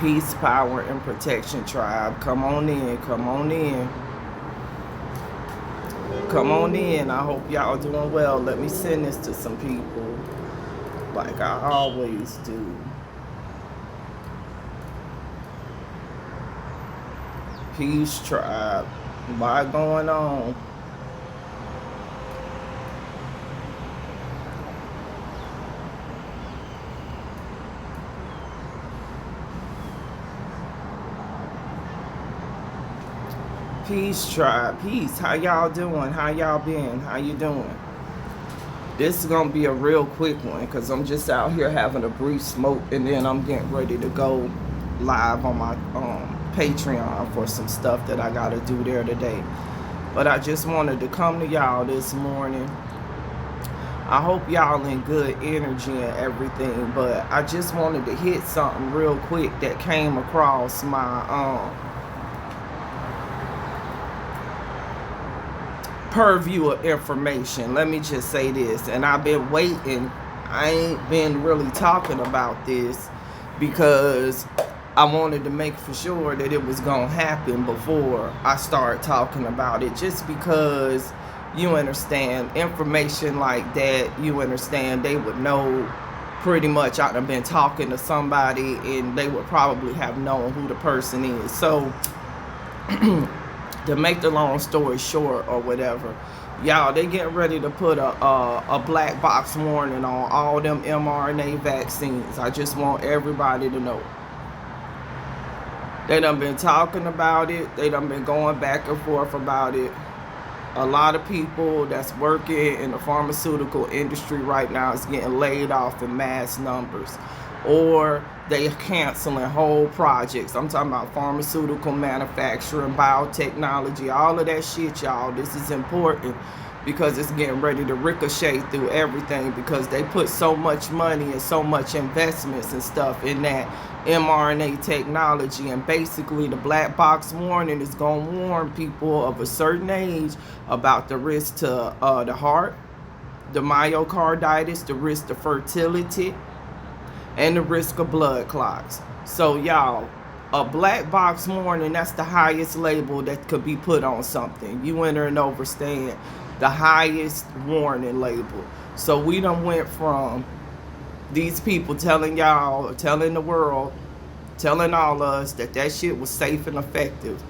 Peace, power, and protection, tribe. Come on in, come on in. Come on in. I hope y'all doing well. Let me send this to some people like I always do. Peace, tribe. What's going on? Peace, tribe. Peace. How y'all doing? How y'all been? How you doing? This is gonna be a real quick one because I'm just out here having a brief smoke, and then I'm getting ready to go live on my Patreon for some stuff that I gotta do there today. But I just wanted to come to y'all this morning. I hope y'all in good energy and everything, but I just wanted to hit something real quick that came across my purview of information. Let me just say this, and I've been waiting. I ain't been really talking about this because I wanted to make for sure that it was gonna happen before I start talking about it, just because you understand information like that, you understand they would know pretty much. I'd have been talking to somebody and they would probably have known who the person is. So to make the long story short or whatever, y'all, they getting ready to put a black box warning on all them mRNA vaccines. I just want everybody to know. They done been talking about it. They done been going back and forth about it. A lot of people that's working in the pharmaceutical industry right now is getting laid off in mass numbers, or they canceling whole projects. I'm talking about pharmaceutical manufacturing, biotechnology, all of that shit, y'all. This is important because it's getting ready to ricochet through everything, because they put so much money and so much investments and stuff in that mRNA technology. And basically the black box warning is going to warn people of a certain age about the risk to the heart, the myocarditis, the risk to fertility, and the risk of blood clots. So y'all, a black box warning, that's the highest label that could be put on something. You enter and overstand the highest warning label. So we done went from these people telling y'all, telling the world, telling all us that that shit was safe and effective,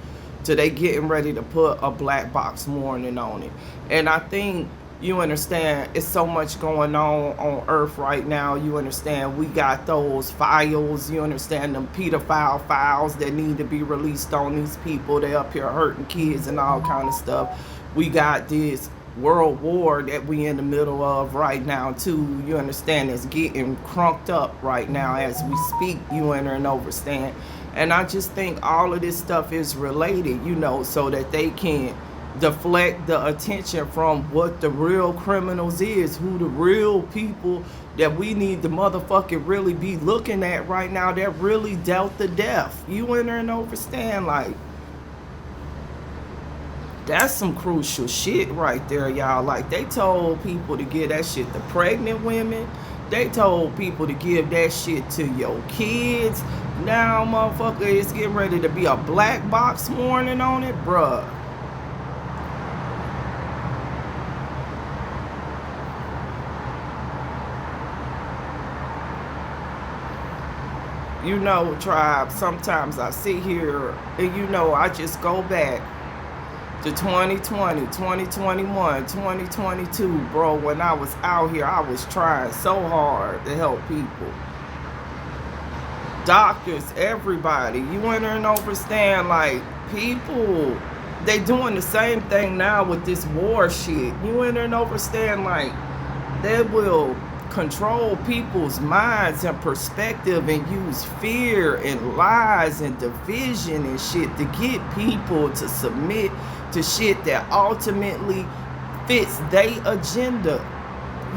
to they getting ready to put a black box warning on it. And I think you understand, it's so much going on earth right now. You understand, we got those files, you understand, them pedophile files that need to be released on these people. They up here hurting kids and all kind of stuff. We got this world war that we in the middle of right now too. You understand, it's getting crunked up right now as we speak. You enter and understand. And I just think all of this stuff is related, you know, so that they can deflect the attention from what the real criminals is, who the real people that we need to motherfucking really be looking at right now that really dealt the death. You enter and understand, like, that's some crucial shit right there, y'all. Like, they told people to give that shit to pregnant women. They told people to give that shit to your kids. Now, motherfucker, it's getting ready to be a black box warning on it, bruh. You know, tribe, sometimes I sit here and, you know, I just go back to 2020, 2021, 2022, bro. When I was out here, I was trying so hard to help people. Doctors, everybody. You enter and understand, like, people, they doing the same thing now with this war shit. You enter and understand, like, they will control people's minds and perspective and use fear and lies and division and shit to get people to submit to shit that ultimately fits their agenda.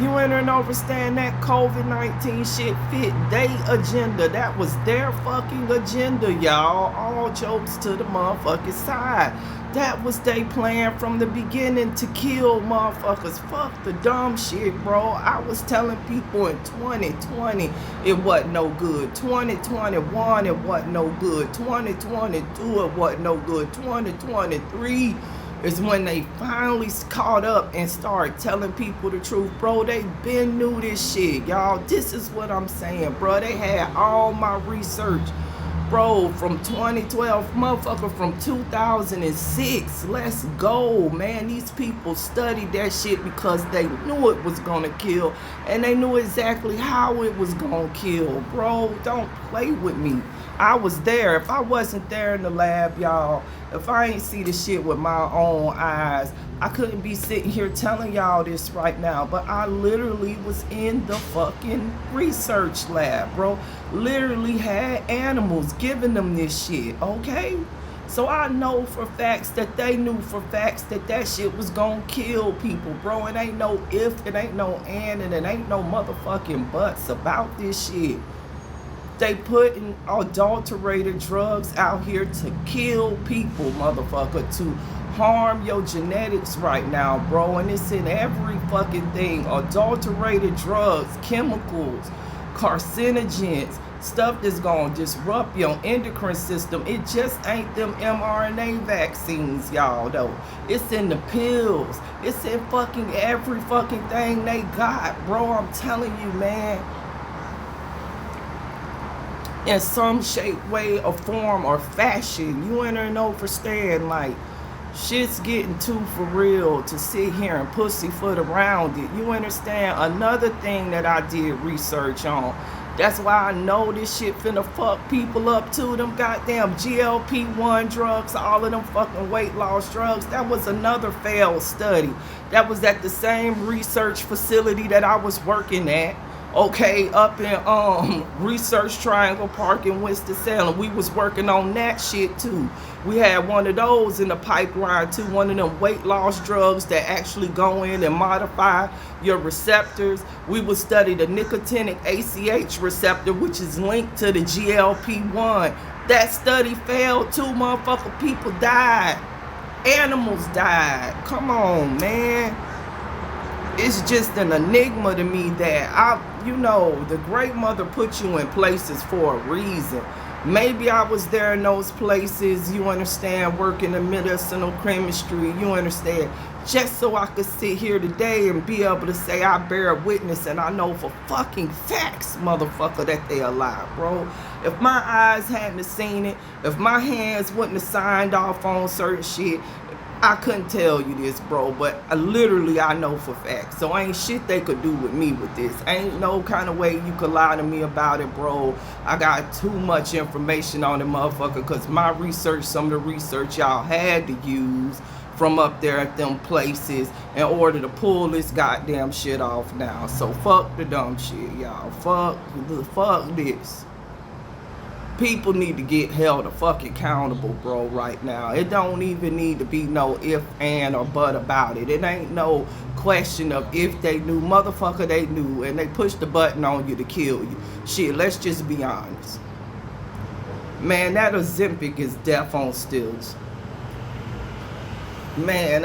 You ain't understand that COVID-19 shit fit they agenda. That was their fucking agenda, y'all. All jokes to the motherfucking side. That was they plan from the beginning to kill motherfuckers. Fuck the dumb shit, bro. I was telling people in 2020 it wasn't no good. 2021 it wasn't no good. 2022 it wasn't no good. 2023 is when they finally caught up and started telling people the truth. Bro, they been knew this shit, y'all. This is what I'm saying, bro. They had all my research, bro, from 2012, motherfucker, from 2006. Let's go, man. These people studied that shit because they knew it was gonna kill, and they knew exactly how it was gonna kill. Bro, don't play with me. I was there. If I wasn't there in the lab, y'all, if I ain't see the shit with my own eyes, I couldn't be sitting here telling y'all this right now. But I literally was in the fucking research lab, bro. Literally had animals giving them this shit, okay? So I know for facts that they knew for facts that that shit was gonna kill people, bro. It ain't no if, it ain't no and it ain't no motherfucking buts about this shit. They putting adulterated drugs out here to kill people, motherfucker, to harm your genetics right now, bro. And it's in every fucking thing. Adulterated drugs, chemicals, carcinogens, stuff that's gonna disrupt your endocrine system. It just ain't them mRNA vaccines, y'all, though. It's in the pills. It's in fucking every fucking thing they got, bro. I'm telling you, man. In some shape, way, or form, or fashion, you ain't understand, like, shit's getting too for real to sit here and pussyfoot around it. You understand? Another thing that I did research on, that's why I know this shit finna fuck people up too. Them goddamn GLP-1 drugs, all of them fucking weight loss drugs. That was another failed study. That was at the same research facility that I was working at. Okay, up in Research Triangle Park in Winston-Salem. We was working on that shit too. We had one of those in the pipeline too, one of them weight loss drugs that actually go in and modify your receptors. We would study the nicotinic ACH receptor, which is linked to the GLP-1. That study failed too, motherfucker. People died. Animals died. Come on, man. It's just an enigma to me that the Great Mother put you in places for a reason. Maybe I was there in those places, you understand, working in medicinal chemistry, you understand, just so I could sit here today and be able to say I bear witness and I know for fucking facts, motherfucker, that they alive, bro. If my eyes hadn't seen it, if my hands wouldn't have signed off on certain shit, I couldn't tell you this, bro, but literally I know for facts. So ain't shit they could do with me with this. Ain't no kind of way you could lie to me about it, bro. I got too much information on it, motherfucker, because my research, some of the research y'all had to use from up there at them places in order to pull this goddamn shit off now. So fuck the dumb shit, y'all. Fuck this. People need to get held the fuck accountable, bro, right now. It don't even need to be no if, and, or but about it. It ain't no question of if they knew. Motherfucker, they knew, and they pushed the button on you to kill you. Shit, let's just be honest. Man, that Ozempic is death on stilts. Man,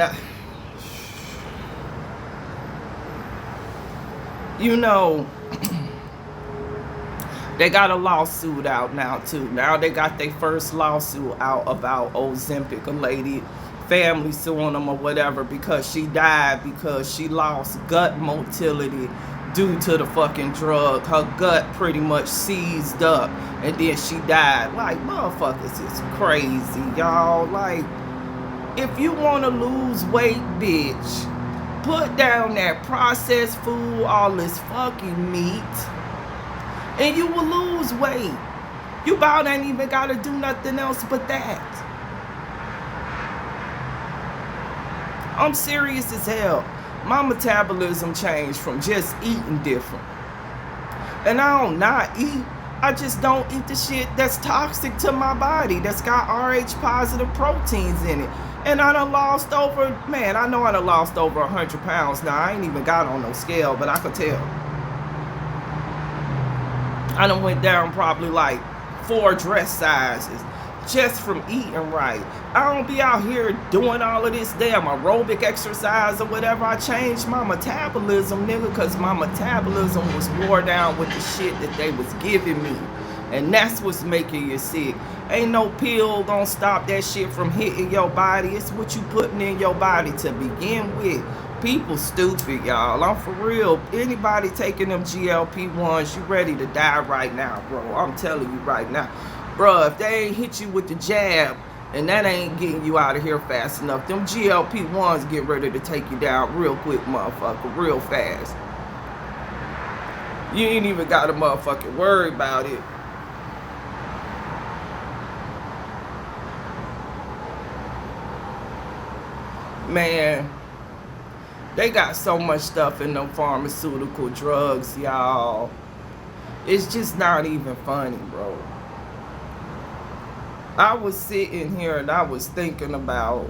they got a lawsuit out now too. Now they got their first lawsuit out about Ozempic, a lady, family suing them or whatever because she died because she lost gut motility due to the fucking drug. Her gut pretty much seized up and then she died. Like, motherfuckers is crazy, y'all. Like, if you want to lose weight, bitch, put down that processed food, all this fucking meat, and you will lose weight. You about ain't even got to do nothing else but that. I'm serious as hell. My metabolism changed from just eating different. And I don't not eat. I just don't eat the shit that's toxic to my body, that's got RH positive proteins in it. And I done lost over, man, I know I done lost over 100 pounds now. I ain't even got on no scale, but I could tell. I done went down probably like 4 dress sizes just from eating right. I don't be out here doing all of this damn aerobic exercise or whatever. I changed my metabolism, nigga, because my metabolism was wore down with the shit that they was giving me. And that's what's making you sick. Ain't no pill gonna stop that shit from hitting your body. It's what you putting in your body to begin with. People stupid, y'all. I'm for real. Anybody taking them GLP-1s, you ready to die right now, bro. I'm telling you right now. Bro, if they ain't hit you with the jab, and that ain't getting you out of here fast enough, them GLP-1s get ready to take you down real quick, motherfucker, real fast. You ain't even got to motherfucking worry about it. Man, they got so much stuff in them pharmaceutical drugs, y'all. It's just not even funny, bro. I was sitting here and I was thinking about,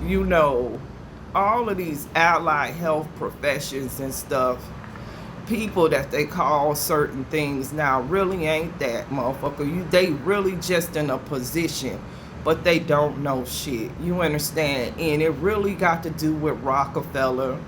you know, all of these allied health professions and stuff. People that they call certain things now really ain't that, motherfucker. They really just in a position, but they don't know shit. You understand? And it really got to do with Rockefeller,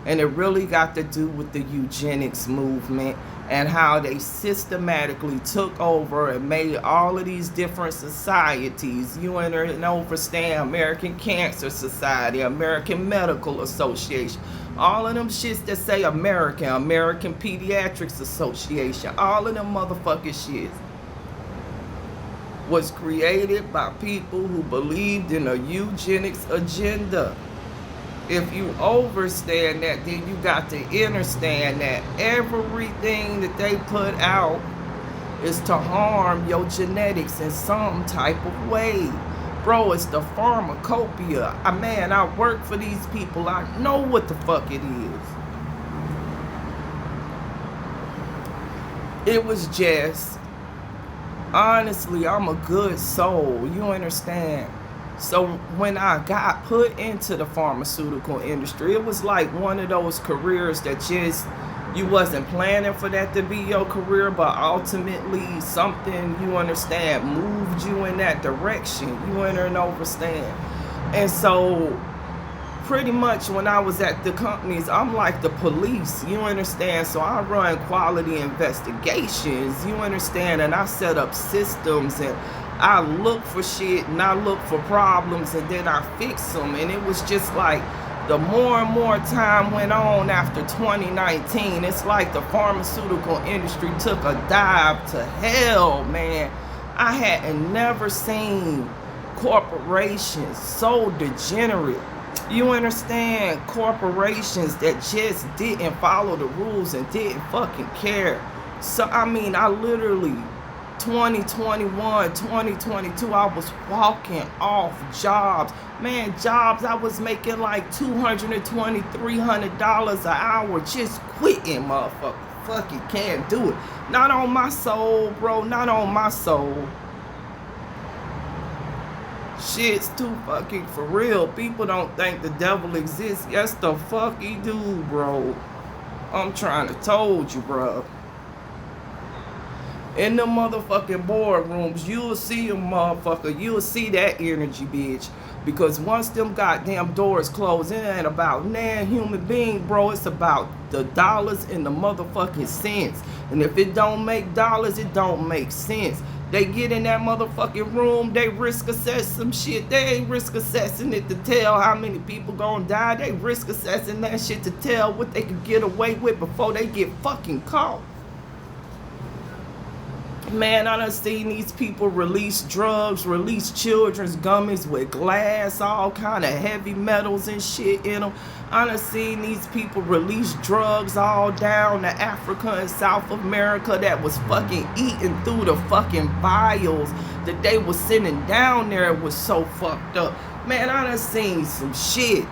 and it really got to do with the eugenics movement and how they systematically took over and made all of these different societies. You understand? American Cancer Society, American Medical Association, all of them shits that say American Pediatrics Association, all of them motherfucking shits was created by people who believed in a eugenics agenda. If you understand that, then you got to understand that everything that they put out is to harm your genetics in some type of way. Bro, it's the pharmacopoeia. Man, I work for these people. I know what the fuck it is. It was just, honestly, I'm a good soul. You understand? So when I got put into the pharmaceutical industry, it was like one of those careers that just, you wasn't planning for that to be your career, but ultimately something, you understand, moved you in that direction. You understand? And so pretty much when I was at the companies, I'm like the police, you understand? So I run quality investigations, you understand? And I set up systems, and I look for shit, and I look for problems, and then I fix them. And it was just like, the more and more time went on after 2019, it's like the pharmaceutical industry took a dive to hell, man. I had never seen corporations so degenerate. You understand? Corporations that just didn't follow the rules and didn't fucking care. So, I mean, I literally, 2021, 2022, I was walking off jobs. Man, jobs I was making like $220, $300 an hour, just quitting, motherfucker. Fucking can't do it. Not on my soul, bro. Not on my soul. Shit's too fucking for real. People don't think the devil exists. Yes, the fuck he do, bro. I'm trying to told you, bro. In the motherfucking boardrooms, you'll see them, motherfucker. You'll see that energy, bitch. Because once them goddamn doors close, it ain't about nan human being, bro. It's about the dollars and the motherfucking cents. And if it don't make dollars, it don't make sense. They get in that motherfucking room, they risk assess some shit. They ain't risk assessing it to tell how many people gonna die. They risk assessing that shit to tell what they could get away with before they get fucking caught. Man, I done seen these people release drugs, release children's gummies with glass, all kind of heavy metals and shit in them. I done seen these people release drugs all down to Africa and South America that was fucking eating through the fucking vials that they was sending down there. It was so fucked up. Man, I done seen some shit.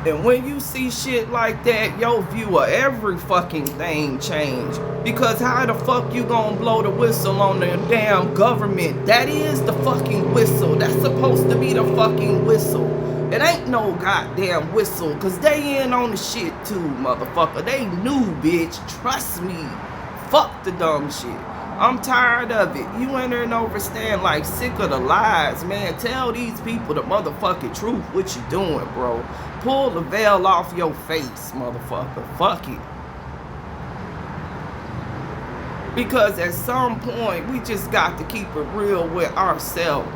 And when you see shit like that, your view of every fucking thing change. Because how the fuck you gonna blow the whistle on the damn government? That is the fucking whistle. That's supposed to be the fucking whistle. It ain't no goddamn whistle. Cause they in on the shit too, motherfucker. They knew, bitch. Trust me. Fuck the dumb shit. I'm tired of it. You in there and overstand, like, sick of the lies, man. Tell these people the motherfucking truth. What you doing, bro? Pull the veil off your face, motherfucker. Fuck it. Because at some point, we just got to keep it real with ourselves.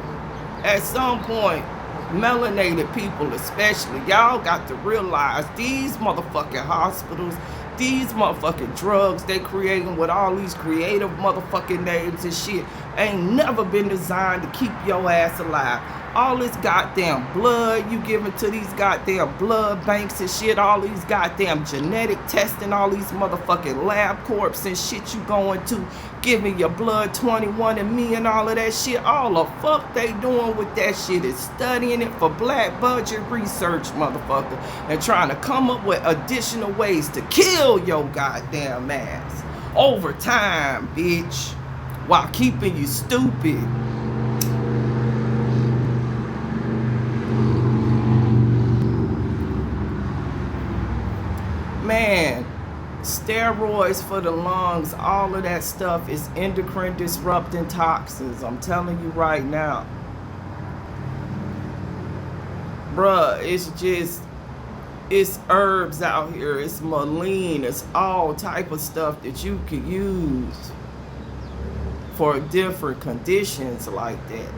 At some point, melanated people especially, y'all got to realize these motherfucking hospitals, these motherfucking drugs they creating with all these creative motherfucking names and shit ain't never been designed to keep your ass alive. All this goddamn blood you giving to these goddamn blood banks and shit, all these goddamn genetic testing, all these motherfucking lab corps and shit you going to, giving your blood 21andMe and all of that shit. All the fuck they doing with that shit is studying it for black budget research, motherfucker, and trying to come up with additional ways to kill your goddamn ass over time, bitch, while keeping you stupid. Man, steroids for the lungs, all of that stuff is endocrine disrupting toxins. I'm telling you right now. Bruh, it's herbs out here. It's Maline. It's all type of stuff that you could use for different conditions like that.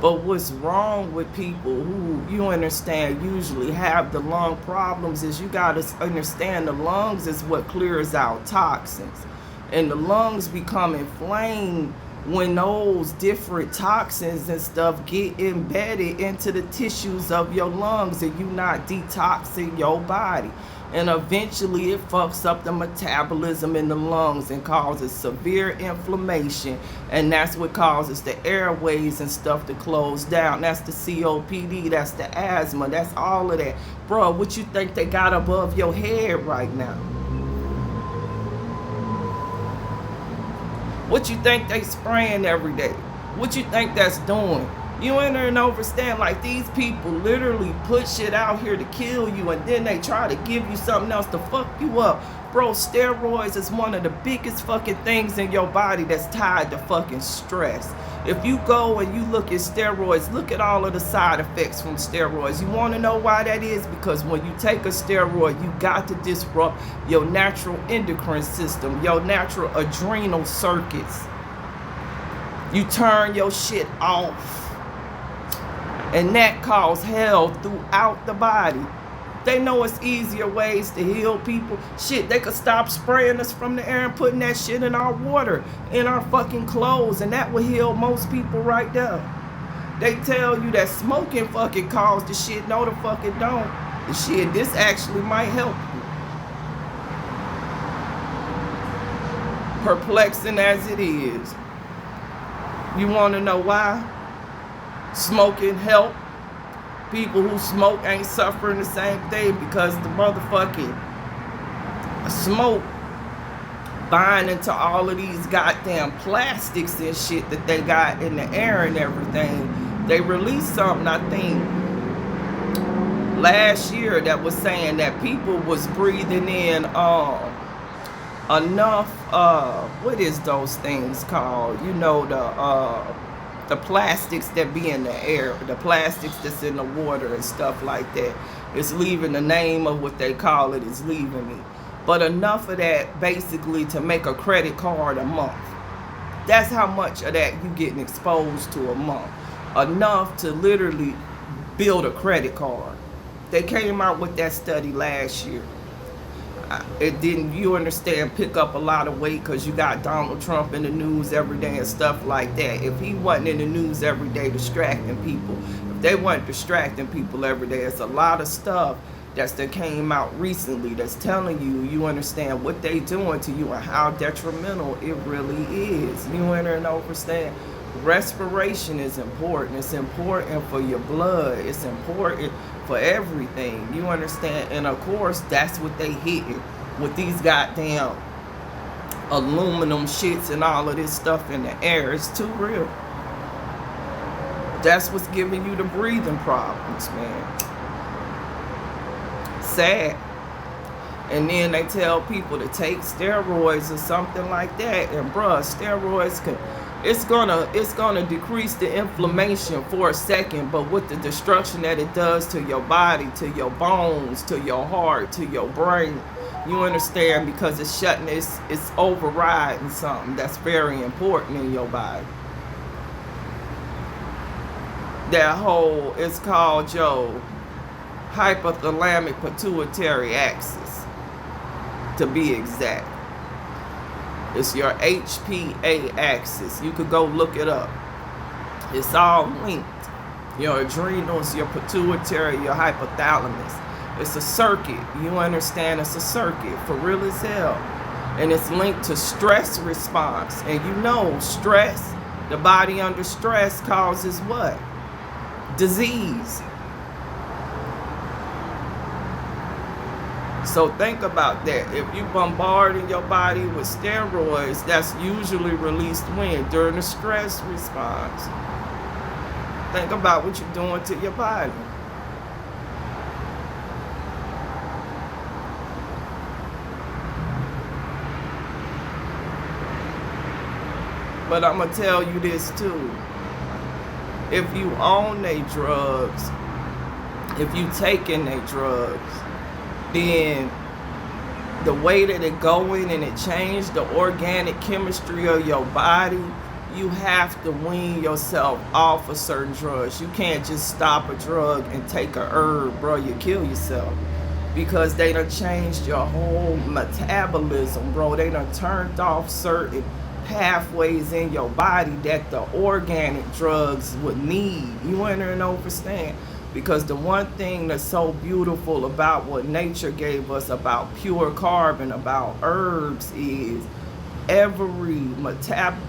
But what's wrong with people who, you understand, usually have the lung problems is you got to understand the lungs is what clears out toxins. And the lungs become inflamed when those different toxins and stuff get embedded into the tissues of your lungs and you not detoxing your body. And eventually it fucks up the metabolism in the lungs and causes severe inflammation. And that's what causes the airways and stuff to close down. That's the COPD, that's the asthma, that's all of that. Bro, what you think they got above your head right now? What you think they spraying every day? What you think that's doing? You in there and understand, like, these people literally put shit out here to kill you and then they try to give you something else to fuck you up. Bro, steroids is one of the biggest fucking things in your body that's tied to fucking stress. If you go and you look at steroids, look at all of the side effects from steroids. You want to know why that is? Because when you take a steroid, you got to disrupt your natural endocrine system, your natural adrenal circuits. You turn your shit off. And that causes hell throughout the body. They know it's easier ways to heal people. Shit, they could stop spraying us from the air and putting that shit in our water, in our fucking clothes, and that would heal most people right there. They tell you that smoking fucking caused the shit. No, the fuck it don't. The shit, this actually might help you. Perplexing as it is. You want to know why? Smoking help. People who smoke ain't suffering the same thing because the motherfucking smoke bind into all of these goddamn plastics and shit that they got in the air and everything. They released something, I think, last year that was saying that people was breathing in enough, what is those things called? You know, the plastics that be in the air, the plastics that's in the water and stuff like that. It's leaving, the name of what they call it is leaving me. But enough of that basically to make a credit card a month. That's how much of that you getting exposed to a month. Enough to literally build a credit card. They came out with that study last year. It didn't, you understand, pick up a lot of weight because you got Donald Trump in the news every day and stuff like that. If he wasn't in the news every day distracting people, if they weren't distracting people every day, it's a lot of stuff that came out recently that's telling you, you understand what they doing to you and how detrimental it really is. You understand? Respiration is important. It's important for your blood. It's important for everything. You understand? And of course, that's what they hitting with these goddamn aluminum shits and all of this stuff in the air. It's too real. That's what's giving you the breathing problems, man. Sad. And then they tell people to take steroids or something like that. And bruh, steroids can, it's gonna decrease the inflammation for a second, but with the destruction that it does to your body, to your bones, to your heart, to your brain, you understand, because it's shutting, it's overriding something that's very important in your body. That whole, it's called your hypothalamic pituitary axis, to be exact. It's your HPA axis. You could go look it up. It's all linked. Your adrenals, your pituitary, your hypothalamus. It's a circuit. You understand? It's a circuit for real as hell. And it's linked to stress response. And you know, stress, the body under stress causes what? Disease. So think about that. If you bombarding your body with steroids, that's usually released when? During the stress response. Think about what you're doing to your body. But I'm going to tell you this too. If you own they drugs, if you taking they drugs, then the way that it go in and it change the organic chemistry of your body, you have to wean yourself off of certain drugs. You can't just stop a drug and take a herb, bro. You kill yourself. Because they done changed your whole metabolism, bro. They done turned off certain pathways in your body that the organic drugs would need. You understand? Because the one thing that's so beautiful about what nature gave us about pure carbon, about herbs, is every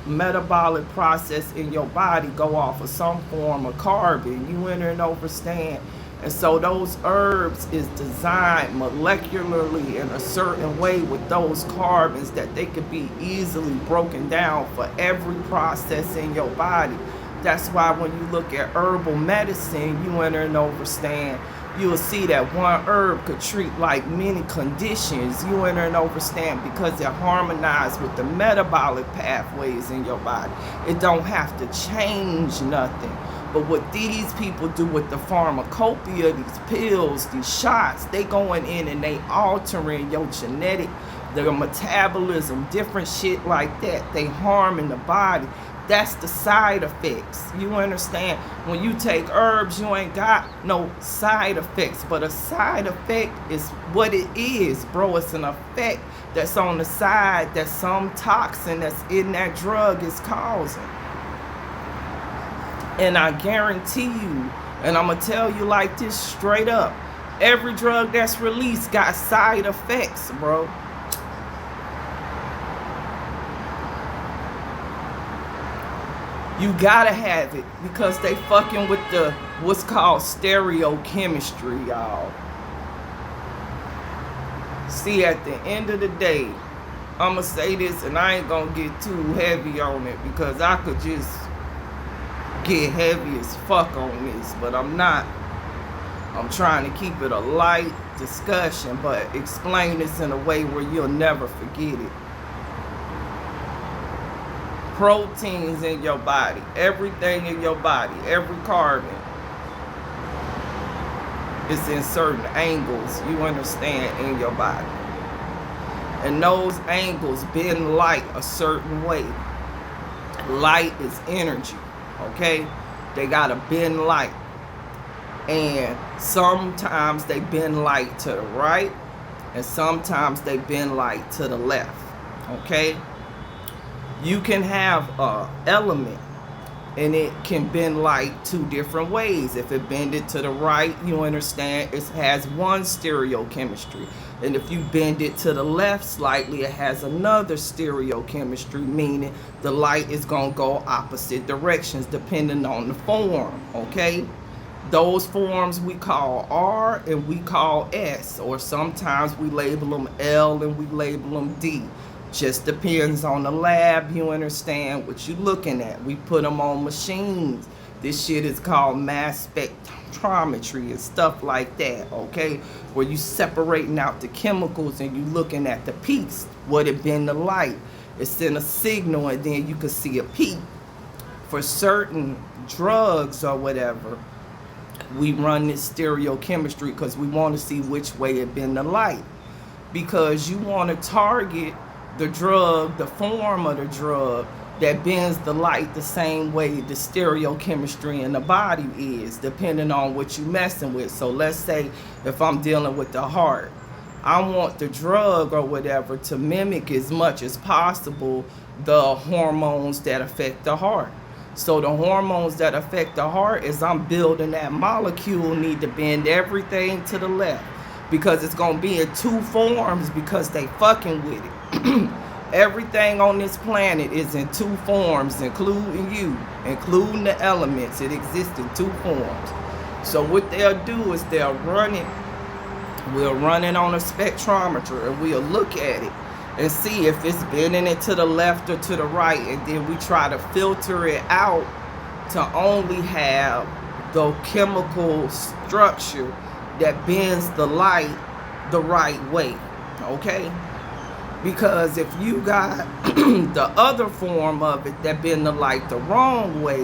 metabolic process in your body go off of some form of carbon. You understand? And so those herbs is designed molecularly in a certain way with those carbons that they could be easily broken down for every process in your body. That's why when you look at herbal medicine, you understand, you'll see that one herb could treat like many conditions. You understand, because it harmonizes with the metabolic pathways in your body. It don't have to change nothing. But what these people do with the pharmacopoeia, these pills, these shots, they going in and they altering your genetic, their metabolism, different shit like that. They harming the body. That's the side effects. You understand? When you take herbs, you ain't got no side effects. But a side effect is what it is, bro. It's an effect that's on the side that some toxin that's in that drug is causing. And I guarantee you, and I'm going to tell you like this straight up, every drug that's released got side effects, bro. You gotta have it because they fucking with the what's called stereochemistry, y'all. See, at the end of the day, I'ma say this, and I ain't gonna get too heavy on it because I could just get heavy as fuck on this, but I'm not. I'm trying to keep it a light discussion, but explain this in a way where you'll never forget it. Proteins in your body, everything in your body, every carbon is in certain angles, you understand, in your body. And those angles bend light a certain way. Light is energy, okay? They gotta bend light. And sometimes they bend light to the right, and sometimes they bend light to the left, okay? You can have an element and it can bend light two different ways. If it bend it to the right, you understand, it has one stereochemistry. And if you bend it to the left slightly, it has another stereochemistry, meaning the light is going to go opposite directions depending on the form, okay? Those forms we call R and we call S, or sometimes we label them L and we label them D. Just depends on the lab, you understand what you're looking at. We put them on machines. This shit is called mass spectrometry and stuff like that, okay? Where you separating out the chemicals and you looking at the peaks, what it been the light. It's in a signal and then you can see a peak. For certain drugs or whatever, we run this stereochemistry because we want to see which way it been the light. Because you want to target the drug, the form of the drug that bends the light the same way the stereochemistry in the body is, depending on what you messing with. So let's say if I'm dealing with the heart, I want the drug or whatever to mimic as much as possible the hormones that affect the heart. So the hormones that affect the heart, as I'm building that molecule, need to bend everything to the left, because it's going to be in two forms because they fucking with it. Everything on this planet is in two forms, including you, including the elements. It exists in two forms. So what they'll do is they'll run it. We'll run it on a spectrometer and we'll look at it and see if it's bending it to the left or to the right, and then we try to filter it out to only have the chemical structure that bends the light the right way, okay? Because if you got the other form of it that bend the light the wrong way,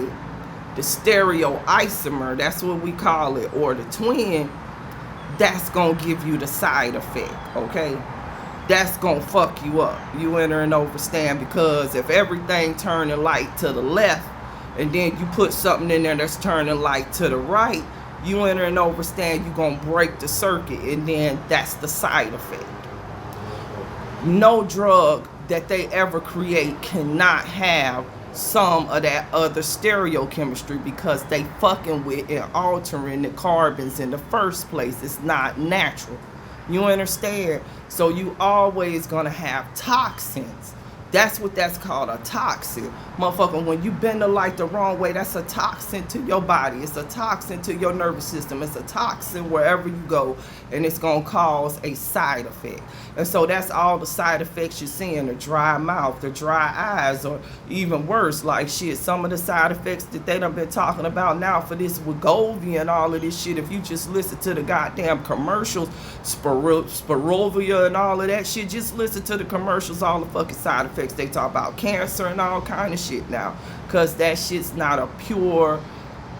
the stereoisomer, that's what we call it, or the twin, that's gonna give you the side effect, okay? That's gonna fuck you up. You enter and overstand, because if everything turning light to the left and then you put something in there that's turning light to the right, you enter and overstand, you're gonna break the circuit, and then that's the side effect. No drug that they ever create cannot have some of that other stereochemistry, because they fucking with and altering the carbons in the first place. It's not natural. You understand? So you always gonna have toxins. That's what that's called, a toxin. Motherfucker, when you bend the light the wrong way, that's a toxin to your body. It's a toxin to your nervous system. It's a toxin wherever you go, and it's going to cause a side effect. And so that's all the side effects you're seeing: the dry mouth, the dry eyes, or even worse, like shit, some of the side effects that they done been talking about now for this Wegovy and all of this shit. If you just listen to the goddamn commercials, Spirovia and all of that shit, just listen to the commercials, all the fucking side effects. They talk about cancer and all kind of shit now, because that shit's not a pure,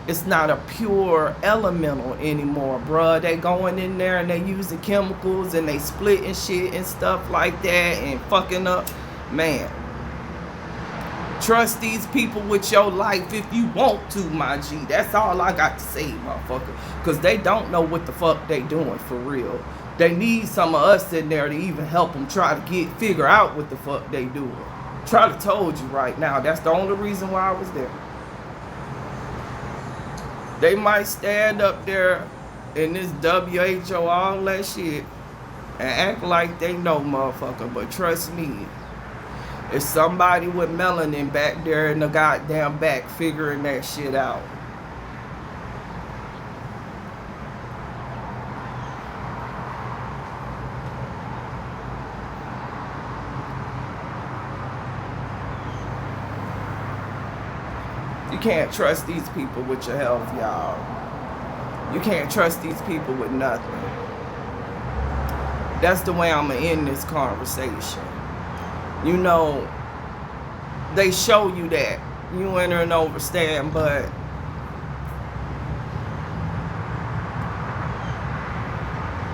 it's not a pure elemental anymore, bruh. They going in there and they using chemicals and they splitting shit and stuff like that and fucking up. Man, trust these people with your life if you want to, my G. That's all I got to say, motherfucker, because they don't know what the fuck they doing for real. They need some of us in there to even help them try to figure out what the fuck they doing. Try to told you right now. That's the only reason why I was there. They might stand up there in this WHO, all that shit, and act like they know, motherfucker. But trust me, it's somebody with melanin back there in the goddamn back figuring that shit out. You can't trust these people with your health, y'all. You can't trust these people with nothing. That's the way I'm gonna end this conversation. You know, they show you that. You enter and overstand, but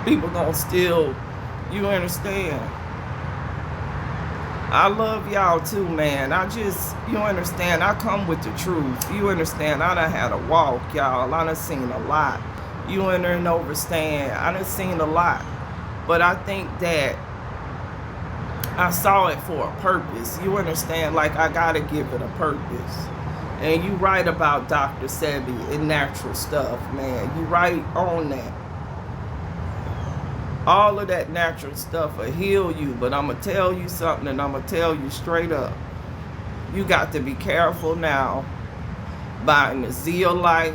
people gonna still, you understand. I love y'all too, man. You understand, I come with the truth. You understand, I done had a walk, y'all. I done seen a lot. You enter and understand, I done seen a lot. But I think that I saw it for a purpose. You understand, like I gotta give it a purpose. And you right about Dr. Sebi and natural stuff, man. You right on that. All of that natural stuff will heal you, but I'm going to tell you something, and I'm going to tell you straight up. You got to be careful now buying the zeolite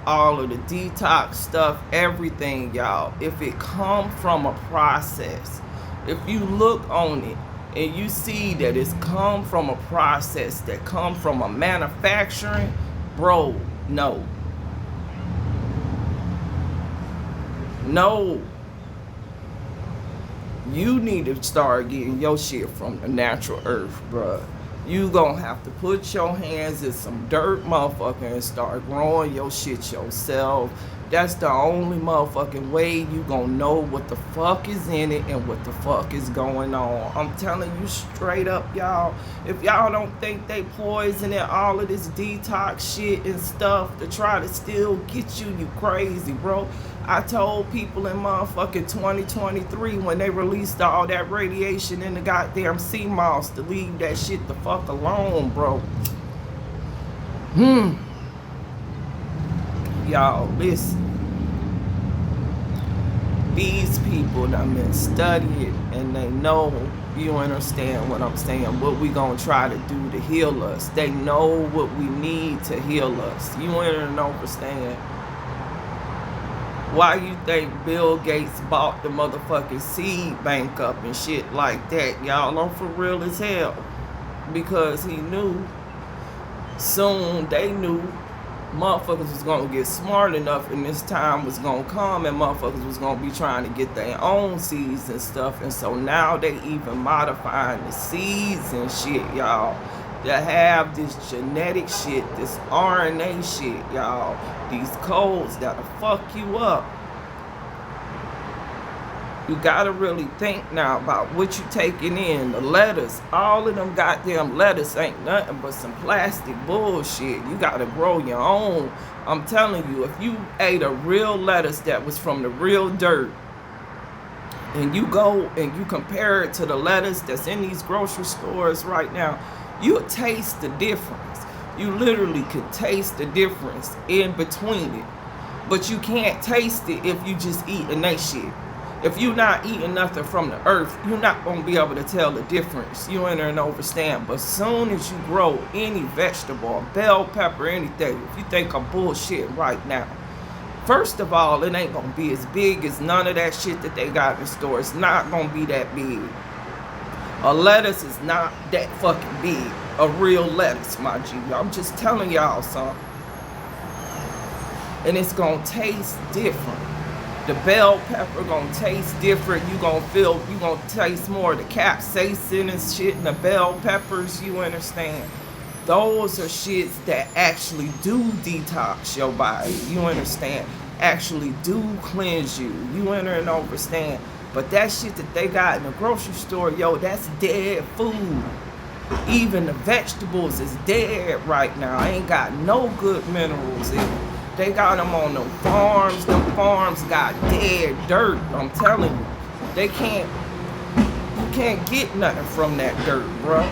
all of the detox stuff, everything, y'all, if it come from a process, if you look on it and you see that it's come from a process that come from a manufacturing, bro, no. No. You need to start getting your shit from the natural earth, bruh. You gonna have to put your hands in some dirt, motherfucker, and start growing your shit yourself. That's the only motherfucking way you gonna know what the fuck is in it and what the fuck is going on. I'm telling you straight up, y'all. If y'all don't think they poisoning all of this detox shit and stuff to try to still get you, you crazy, bro. I told people in motherfucking 2023 when they released all that radiation in the goddamn sea moss to leave that shit the fuck alone, bro. Y'all, listen. These people that been studying and they know, you understand what I'm saying, what we gonna try to do to heal us. They know what we need to heal us. You understand? Why you think Bill Gates bought the motherfucking seed bank up and shit like that? Y'all, I'm for real as hell. Because he knew, soon they knew, motherfuckers was gonna get smart enough and this time was gonna come and motherfuckers was gonna be trying to get their own seeds and stuff. And so now they even modifying the seeds and shit, y'all, to have this genetic shit, this RNA shit, y'all, these codes that'll fuck you up. You gotta really think now about what you taking in. The lettuce, all of them goddamn lettuce ain't nothing but some plastic bullshit. You gotta grow your own. I'm telling you, if you ate a real lettuce that was from the real dirt, and you go and you compare it to the lettuce that's in these grocery stores right now, you'll taste the difference. You literally could taste the difference in between it. But you can't taste it if you just eating that shit. If you're not eating nothing from the earth, you're not going to be able to tell the difference. You enter and understand. But soon as you grow any vegetable, a bell pepper, anything, if you think I'm bullshit right now, first of all, it ain't going to be as big as none of that shit that they got in the store. It's not going to be that big. A lettuce is not that fucking big. A real lettuce, my G. I'm just telling y'all something. And it's going to taste different. The bell pepper gonna taste different. You gonna taste more of the capsaicin and shit in the bell peppers, you understand? Those are shits that actually do detox your body, you understand? Actually do cleanse you, you enter and understand? But that shit that they got in the grocery store, yo, that's dead food. Even the vegetables is dead right now. Ain't got no good minerals in it. They got them on them farms. Them farms got dead dirt. I'm telling you. You can't get nothing from that dirt, bro.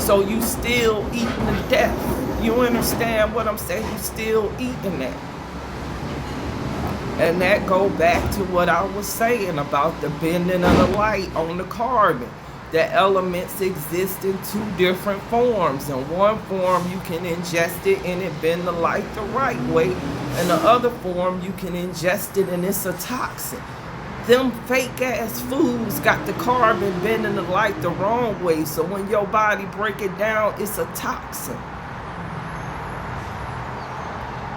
So you still eating to death. You understand what I'm saying? You still eating that. And that go back to what I was saying about the bending of the light on the carbon. The elements exist in two different forms. In one form, you can ingest it and it bend the light the right way. In the other form, you can ingest it and it's a toxin. Them fake ass foods got the carbon bending the light the wrong way. So when your body break it down, it's a toxin.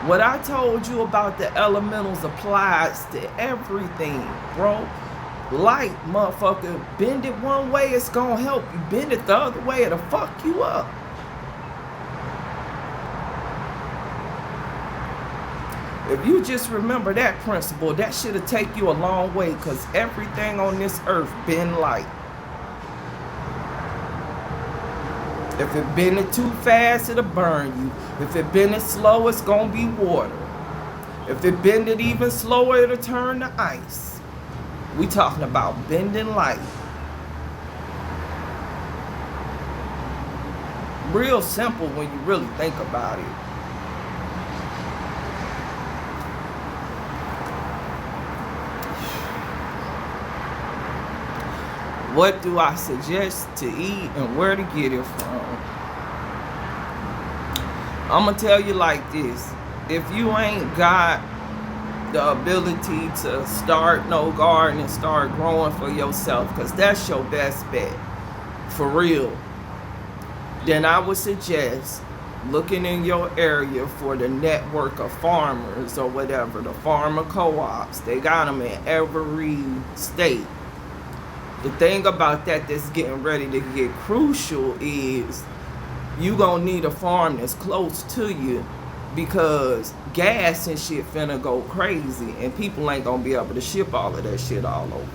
What I told you about the elementals applies to everything, bro. Light, motherfucker, bend it one way, it's gonna help you. Bend it the other way, it'll fuck you up. If you just remember that principle, that shit'll take you a long way, because everything on this earth bend light. If it bend it too fast, it'll burn you. If it bend it slow, it's gonna be water. If it bend it even slower, it'll turn to ice. We talking about bending light. Real simple when you really think about it. What do I suggest to eat and where to get it from? I'm gonna tell you like this. if you ain't got the ability to start no garden and start growing for yourself, because that's your best bet, for real, then I would suggest looking in your area for the network of farmers or whatever, the farmer co-ops. They got them in every state. The thing about that that's getting ready to get crucial is you gonna need a farm that's close to you, because gas and shit finna go crazy and people ain't gonna be able to ship all of that shit all over.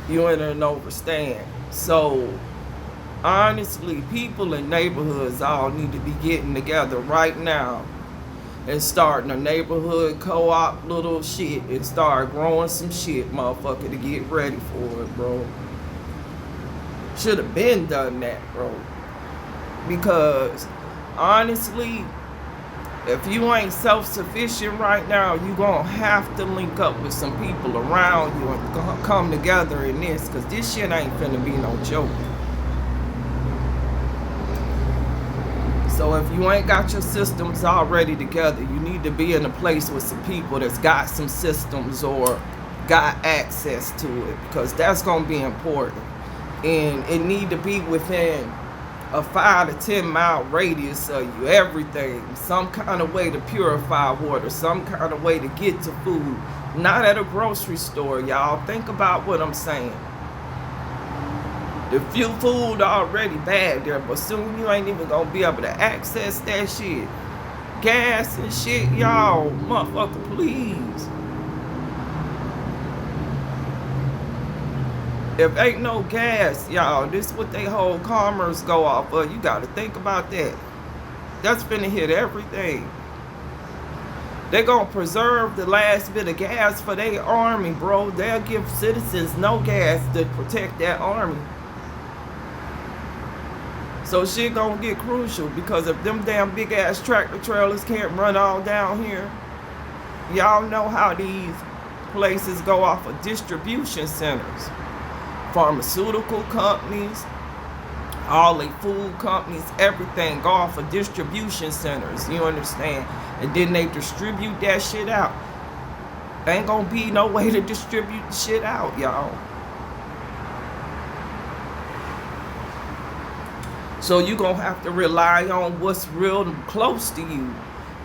You ain't understand. So honestly, people in neighborhoods all need to be getting together right now and starting a neighborhood co-op little shit and start growing some shit, motherfucker, to get ready for it, bro. Should have been done that, bro. Because honestly, if you ain't self-sufficient right now, you gonna have to link up with some people around you and come together in this, because this shit ain't finna be no joke. So if you ain't got your systems already together, you need to be in a place with some people that's got some systems or got access to it, because that's gonna be important. And it need to be within a 5 to 10 mile radius of you, everything, some kind of way to purify water, some kind of way to get to food, not at a grocery store, y'all. Think about what I'm saying. The few food already bad there, but soon you ain't even gonna be able to access that shit. Gas and shit, y'all, motherfucker, please. If ain't no gas, y'all, this what they whole commerce go off of. You gotta think about that. That's finna hit everything. They gonna preserve the last bit of gas for their army, bro. They'll give citizens no gas to protect that army. So shit gonna get crucial, because if them damn big ass tractor trailers can't run all down here, y'all know how these places go off of distribution centers. Pharmaceutical companies, all the food companies, everything go off of distribution centers, you understand? And then they distribute that shit out. Ain't gonna be no way to distribute the shit out, y'all. So you gonna have to rely on what's real close to you.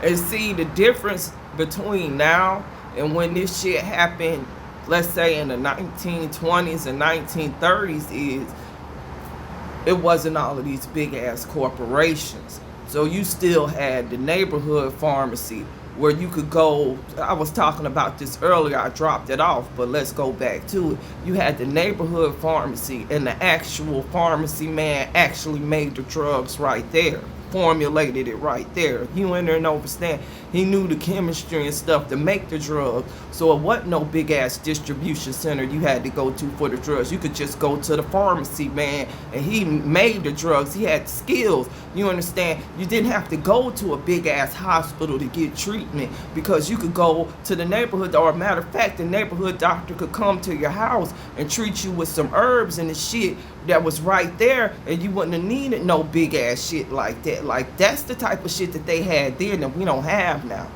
And see, the difference between now and when this shit happened, let's say in the 1920s and 1930s, is it wasn't all of these big ass corporations. So you still had the neighborhood pharmacy where you could go. I was talking about this earlier, I dropped it off, but let's go back to it. You had the neighborhood pharmacy, and the actual pharmacy man actually made the drugs right there, formulated it right there. You in there and understand. He knew the chemistry and stuff to make the drug. So it wasn't no big ass distribution center you had to go to for the drugs. You could just go to the pharmacy man, and he made the drugs. He had skills. You understand? You didn't have to go to a big ass hospital to get treatment, because you could go to the neighborhood, or a matter of fact, the neighborhood doctor could come to your house and treat you with some herbs and the shit that was right there, and you wouldn't have needed no big ass shit like that. Like, that's the type of shit that they had then that we don't have now.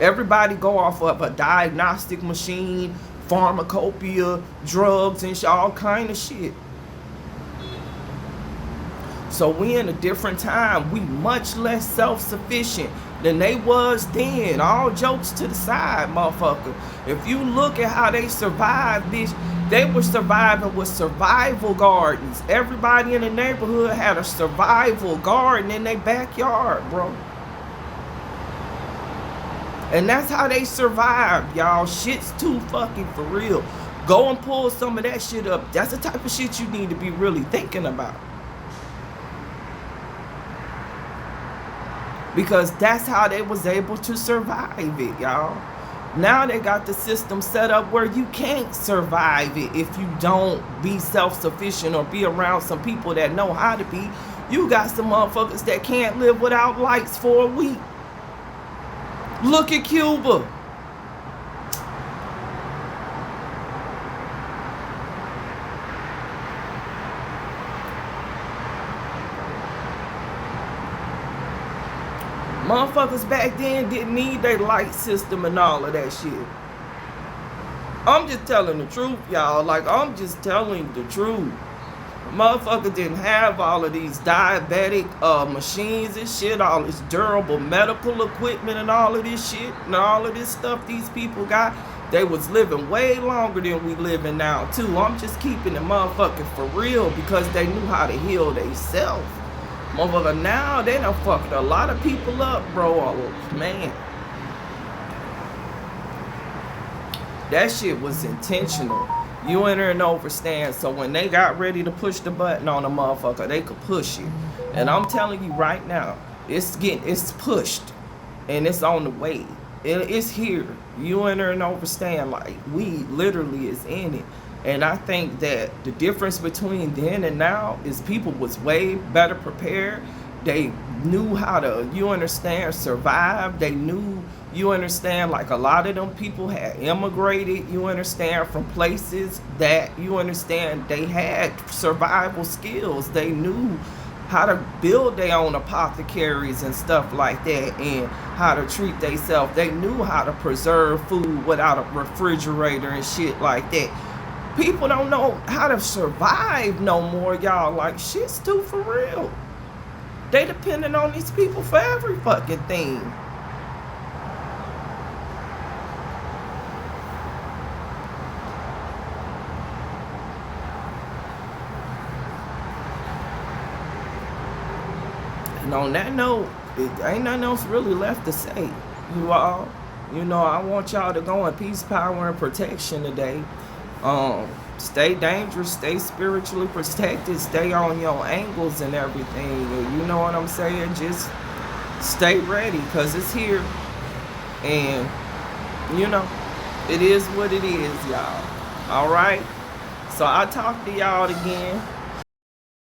Everybody go off of a diagnostic machine, pharmacopoeia, drugs, and all kind of shit. So we in a different time. We much less self-sufficient than they was then. All jokes to the side, motherfucker. If you look at how they survived, bitch, they were surviving with survival gardens. Everybody in the neighborhood had a survival garden in their backyard, bro. And that's how they survived, y'all. Shit's too fucking for real. Go and pull some of that shit up. That's the type of shit you need to be really thinking about. Because that's how they was able to survive it, y'all. Now they got the system set up where you can't survive it if you don't be self-sufficient or be around some people that know how to be. You got some motherfuckers that can't live without lights for a week. Look at Cuba. Motherfuckers back then didn't need their light system and all of that shit. I'm just telling the truth, y'all. Like, I'm just telling the truth. Motherfucker didn't have all of these diabetic machines and shit, all this durable medical equipment and all of this shit and all of this stuff these people got. They was living way longer than we living now too. I'm just keeping the motherfucking for real because they knew how to heal themselves. Motherfucker, now they done fucked a lot of people up, bro. Oh, man. That shit was intentional. You enter and overstand. So when they got ready to push the button on a motherfucker, they could push it. And I'm telling you right now, it's pushed. And it's on the way. It's here. You enter and overstand. Like, we literally is in it. And I think that the difference between then and now is people was way better prepared. They knew how to, you understand, survive. They knew, you understand, like a lot of them people had immigrated, you understand, from places that, you understand, they had survival skills. They knew how to build their own apothecaries and stuff like that, and how to treat themselves. They knew how to preserve food without a refrigerator and shit like that. People don't know how to survive no more, y'all. Like, shit's too for real. They depending on these people for every fucking thing. And on that note, it ain't nothing else really left to say. You all, you know, I want y'all to go in peace, power, and protection today. Stay dangerous, stay spiritually protected, stay on your angles and everything. You know what I'm saying? Just stay ready, because it's here. And, you know, it is what it is, y'all. All right? So I'll talk to y'all again.